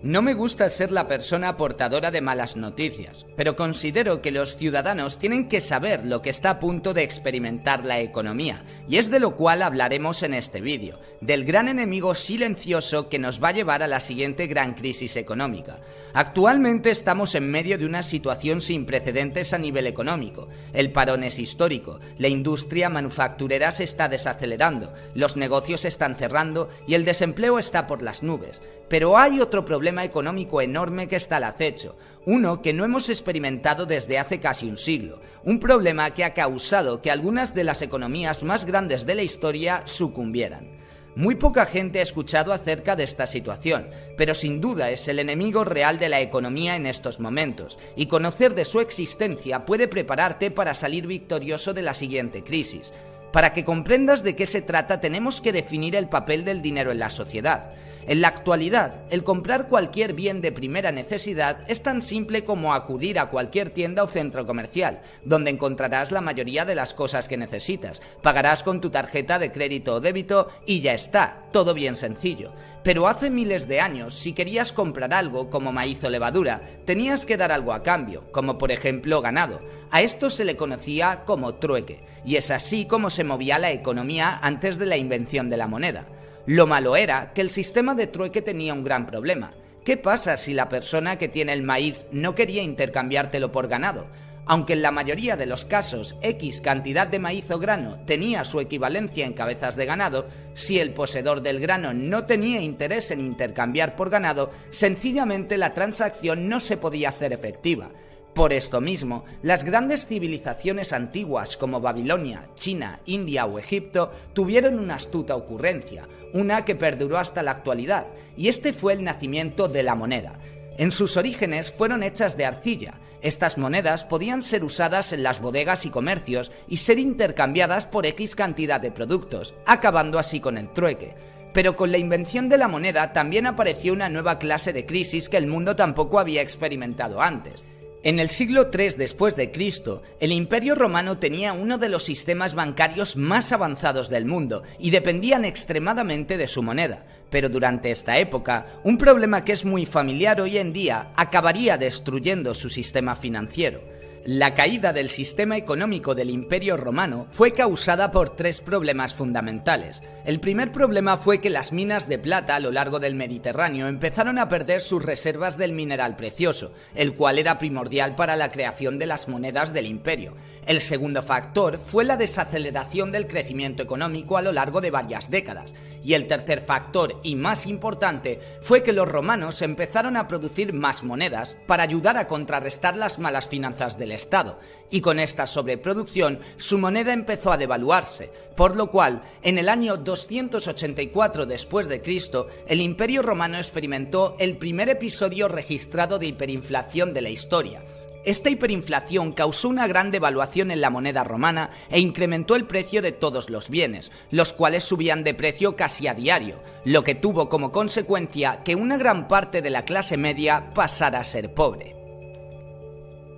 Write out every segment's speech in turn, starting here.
No me gusta ser la persona portadora de malas noticias, pero considero que los ciudadanos tienen que saber lo que está a punto de experimentar la economía, y es de lo cual hablaremos en este vídeo, del gran enemigo silencioso que nos va a llevar a la siguiente gran crisis económica. Actualmente estamos en medio de una situación sin precedentes a nivel económico. El parón es histórico, la industria manufacturera se está desacelerando, los negocios están cerrando y el desempleo está por las nubes. Pero hay otro problema económico enorme que está al acecho, uno que no hemos experimentado desde hace casi un siglo, un problema que ha causado que algunas de las economías más grandes de la historia sucumbieran. Muy poca gente ha escuchado acerca de esta situación, pero sin duda es el enemigo real de la economía en estos momentos, y conocer de su existencia puede prepararte para salir victorioso de la siguiente crisis. Para que comprendas de qué se trata, tenemos que definir el papel del dinero en la sociedad. En la actualidad, el comprar cualquier bien de primera necesidad es tan simple como acudir a cualquier tienda o centro comercial, donde encontrarás la mayoría de las cosas que necesitas, pagarás con tu tarjeta de crédito o débito y ya está, todo bien sencillo. Pero hace miles de años, si querías comprar algo como maíz o levadura, tenías que dar algo a cambio, como por ejemplo ganado. A esto se le conocía como trueque, y es así como se movía la economía antes de la invención de la moneda. Lo malo era que el sistema de trueque tenía un gran problema. ¿Qué pasa si la persona que tiene el maíz no quería intercambiártelo por ganado? Aunque en la mayoría de los casos X cantidad de maíz o grano tenía su equivalencia en cabezas de ganado, si el poseedor del grano no tenía interés en intercambiar por ganado, sencillamente la transacción no se podía hacer efectiva. Por esto mismo, las grandes civilizaciones antiguas como Babilonia, China, India o Egipto tuvieron una astuta ocurrencia, una que perduró hasta la actualidad, y este fue el nacimiento de la moneda. En sus orígenes fueron hechas de arcilla. Estas monedas podían ser usadas en las bodegas y comercios y ser intercambiadas por X cantidad de productos, acabando así con el trueque. Pero con la invención de la moneda también apareció una nueva clase de crisis que el mundo tampoco había experimentado antes. En el siglo III después de Cristo, el Imperio Romano tenía uno de los sistemas bancarios más avanzados del mundo y dependían extremadamente de su moneda. Pero durante esta época, un problema que es muy familiar hoy en día acabaría destruyendo su sistema financiero. La caída del sistema económico del Imperio Romano fue causada por tres problemas fundamentales. El primer problema fue que las minas de plata a lo largo del Mediterráneo empezaron a perder sus reservas del mineral precioso, el cual era primordial para la creación de las monedas del imperio. El segundo factor fue la desaceleración del crecimiento económico a lo largo de varias décadas. Y el tercer factor, y más importante, fue que los romanos empezaron a producir más monedas para ayudar a contrarrestar las malas finanzas del Estado, y con esta sobreproducción su moneda empezó a devaluarse, por lo cual en el año 284 después de Cristo el Imperio Romano experimentó el primer episodio registrado de hiperinflación de la historia. Esta hiperinflación causó una gran devaluación en la moneda romana e incrementó el precio de todos los bienes, los cuales subían de precio casi a diario, lo que tuvo como consecuencia que una gran parte de la clase media pasara a ser pobre.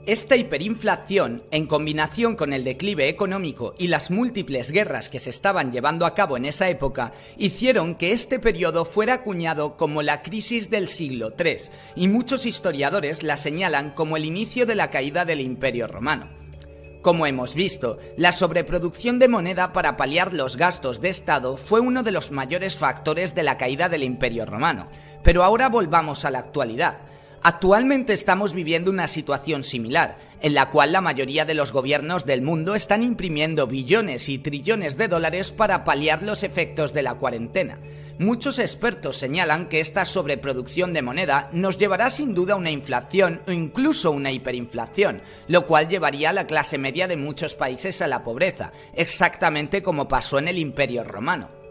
Esta hiperinflación, en combinación con el declive económico y las múltiples guerras que se estaban llevando a cabo en esa época, hicieron que este periodo fuera acuñado como la crisis del siglo III, y muchos historiadores la señalan como el inicio de la caída del Imperio Romano. Como hemos visto, la sobreproducción de moneda para paliar los gastos de Estado fue uno de los mayores factores de la caída del Imperio Romano. Pero ahora volvamos a la actualidad. Actualmente estamos viviendo una situación similar, en la cual la mayoría de los gobiernos del mundo están imprimiendo billones y trillones de dólares para paliar los efectos de la cuarentena. Muchos expertos señalan que esta sobreproducción de moneda nos llevará sin duda a una inflación o incluso una hiperinflación, lo cual llevaría a la clase media de muchos países a la pobreza, exactamente como pasó en el Imperio Romano.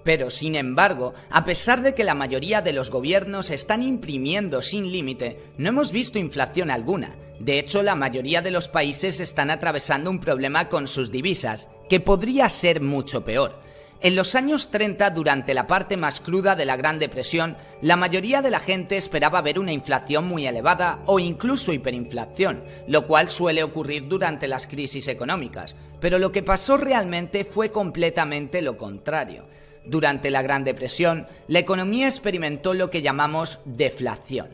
Pero, sin embargo, a pesar de que la mayoría de los gobiernos están imprimiendo sin límite, no hemos visto inflación alguna. De hecho, la mayoría de los países están atravesando un problema con sus divisas, que podría ser mucho peor. En los años 30, durante la parte más cruda de la Gran Depresión, la mayoría de la gente esperaba ver una inflación muy elevada o incluso hiperinflación, lo cual suele ocurrir durante las crisis económicas. Pero lo que pasó realmente fue completamente lo contrario. Durante la Gran Depresión, la economía experimentó lo que llamamos deflación.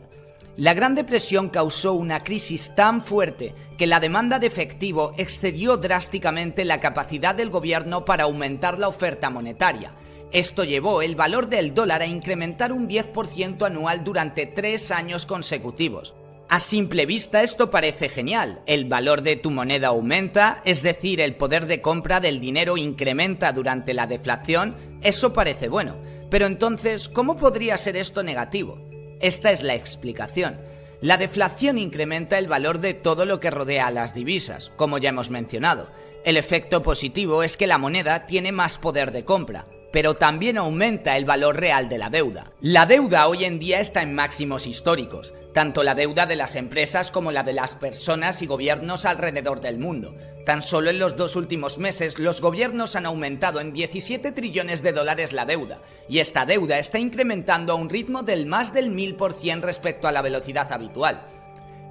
La Gran Depresión causó una crisis tan fuerte que la demanda de efectivo excedió drásticamente la capacidad del gobierno para aumentar la oferta monetaria. Esto llevó el valor del dólar a incrementar un 10% anual durante 3 años consecutivos. A simple vista esto parece genial, el valor de tu moneda aumenta, es decir, el poder de compra del dinero incrementa durante la deflación, eso parece bueno. Pero entonces, ¿cómo podría ser esto negativo? Esta es la explicación. La deflación incrementa el valor de todo lo que rodea a las divisas, como ya hemos mencionado. El efecto positivo es que la moneda tiene más poder de compra, pero también aumenta el valor real de la deuda. La deuda hoy en día está en máximos históricos, tanto la deuda de las empresas como la de las personas y gobiernos alrededor del mundo. Tan solo en los 2 últimos meses los gobiernos han aumentado en 17 trillones de dólares la deuda, y esta deuda está incrementando a un ritmo del más del 1000% respecto a la velocidad habitual.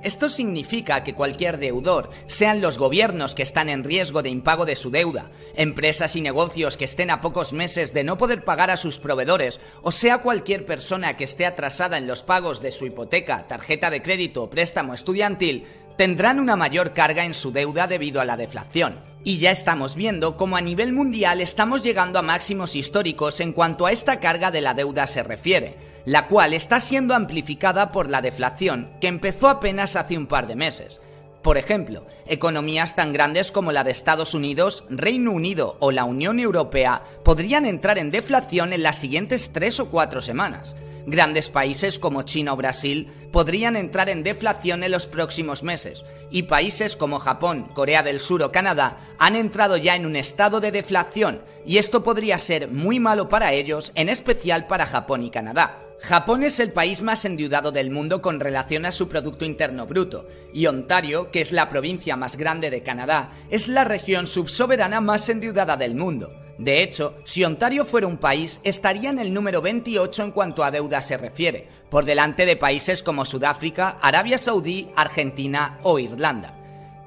Esto significa que cualquier deudor, sean los gobiernos que están en riesgo de impago de su deuda, empresas y negocios que estén a pocos meses de no poder pagar a sus proveedores, o sea cualquier persona que esté atrasada en los pagos de su hipoteca, tarjeta de crédito o préstamo estudiantil, tendrán una mayor carga en su deuda debido a la deflación. Y ya estamos viendo cómo a nivel mundial estamos llegando a máximos históricos en cuanto a esta carga de la deuda se refiere, la cual está siendo amplificada por la deflación que empezó apenas hace un par de meses. Por ejemplo, economías tan grandes como la de Estados Unidos, Reino Unido o la Unión Europea podrían entrar en deflación en las siguientes 3 o 4 semanas. Grandes países como China o Brasil podrían entrar en deflación en los próximos meses, y países como Japón, Corea del Sur o Canadá han entrado ya en un estado de deflación, y esto podría ser muy malo para ellos, en especial para Japón y Canadá. Japón es el país más endeudado del mundo con relación a su Producto Interno Bruto, y Ontario, que es la provincia más grande de Canadá, es la región subsoberana más endeudada del mundo. De hecho, si Ontario fuera un país, estaría en el número 28 en cuanto a deuda se refiere, por delante de países como Sudáfrica, Arabia Saudí, Argentina o Irlanda.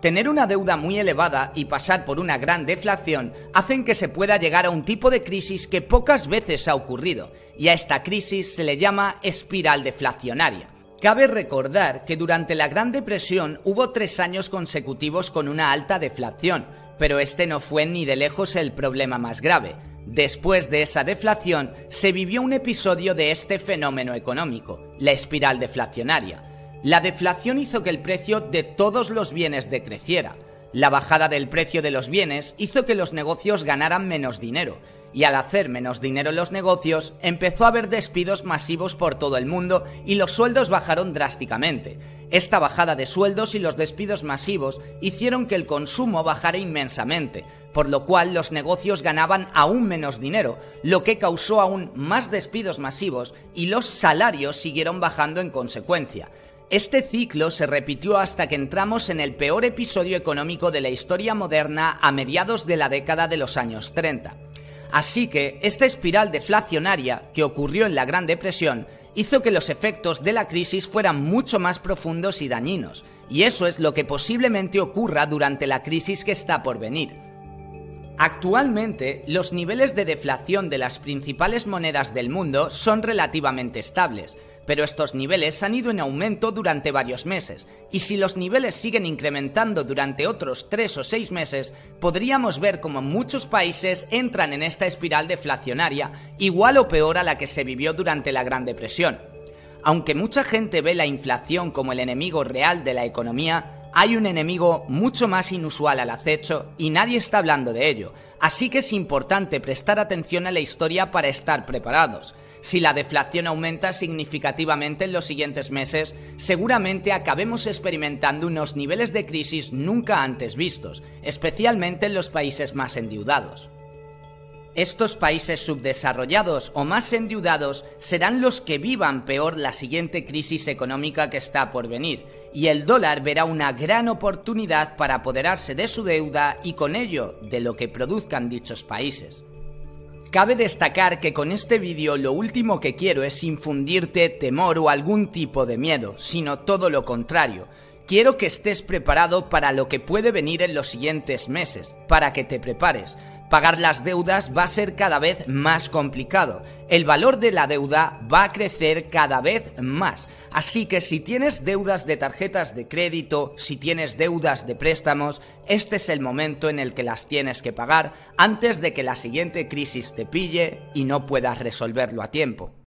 Tener una deuda muy elevada y pasar por una gran deflación hacen que se pueda llegar a un tipo de crisis que pocas veces ha ocurrido, y a esta crisis se le llama espiral deflacionaria. Cabe recordar que durante la Gran Depresión hubo 3 años consecutivos con una alta deflación, pero este no fue ni de lejos el problema más grave. Después de esa deflación se vivió un episodio de este fenómeno económico, la espiral deflacionaria. La deflación hizo que el precio de todos los bienes decreciera. La bajada del precio de los bienes hizo que los negocios ganaran menos dinero, y al hacer menos dinero los negocios, empezó a haber despidos masivos por todo el mundo y los sueldos bajaron drásticamente. Esta bajada de sueldos y los despidos masivos hicieron que el consumo bajara inmensamente, por lo cual los negocios ganaban aún menos dinero, lo que causó aún más despidos masivos y los salarios siguieron bajando en consecuencia. Este ciclo se repitió hasta que entramos en el peor episodio económico de la historia moderna a mediados de la década de los años 30. Así que esta espiral deflacionaria que ocurrió en la Gran Depresión hizo que los efectos de la crisis fueran mucho más profundos y dañinos, y eso es lo que posiblemente ocurra durante la crisis que está por venir. Actualmente, los niveles de deflación de las principales monedas del mundo son relativamente estables, pero estos niveles han ido en aumento durante varios meses, y si los niveles siguen incrementando durante otros 3 o 6 meses, podríamos ver cómo muchos países entran en esta espiral deflacionaria, igual o peor a la que se vivió durante la Gran Depresión. Aunque mucha gente ve la inflación como el enemigo real de la economía, hay un enemigo mucho más inusual al acecho y nadie está hablando de ello, así que es importante prestar atención a la historia para estar preparados. Si la deflación aumenta significativamente en los siguientes meses, seguramente acabemos experimentando unos niveles de crisis nunca antes vistos, especialmente en los países más endeudados. Estos países subdesarrollados o más endeudados serán los que vivan peor la siguiente crisis económica que está por venir, y el dólar verá una gran oportunidad para apoderarse de su deuda y con ello de lo que produzcan dichos países. Cabe destacar que con este vídeo lo último que quiero es infundirte temor o algún tipo de miedo, sino todo lo contrario. Quiero que estés preparado para lo que puede venir en los siguientes meses, para que te prepares, Pagar las deudas va a ser cada vez más complicado. El valor de la deuda va a crecer cada vez más. Así que si tienes deudas de tarjetas de crédito, si tienes deudas de préstamos, este es el momento en el que las tienes que pagar antes de que la siguiente crisis te pille y no puedas resolverlo a tiempo.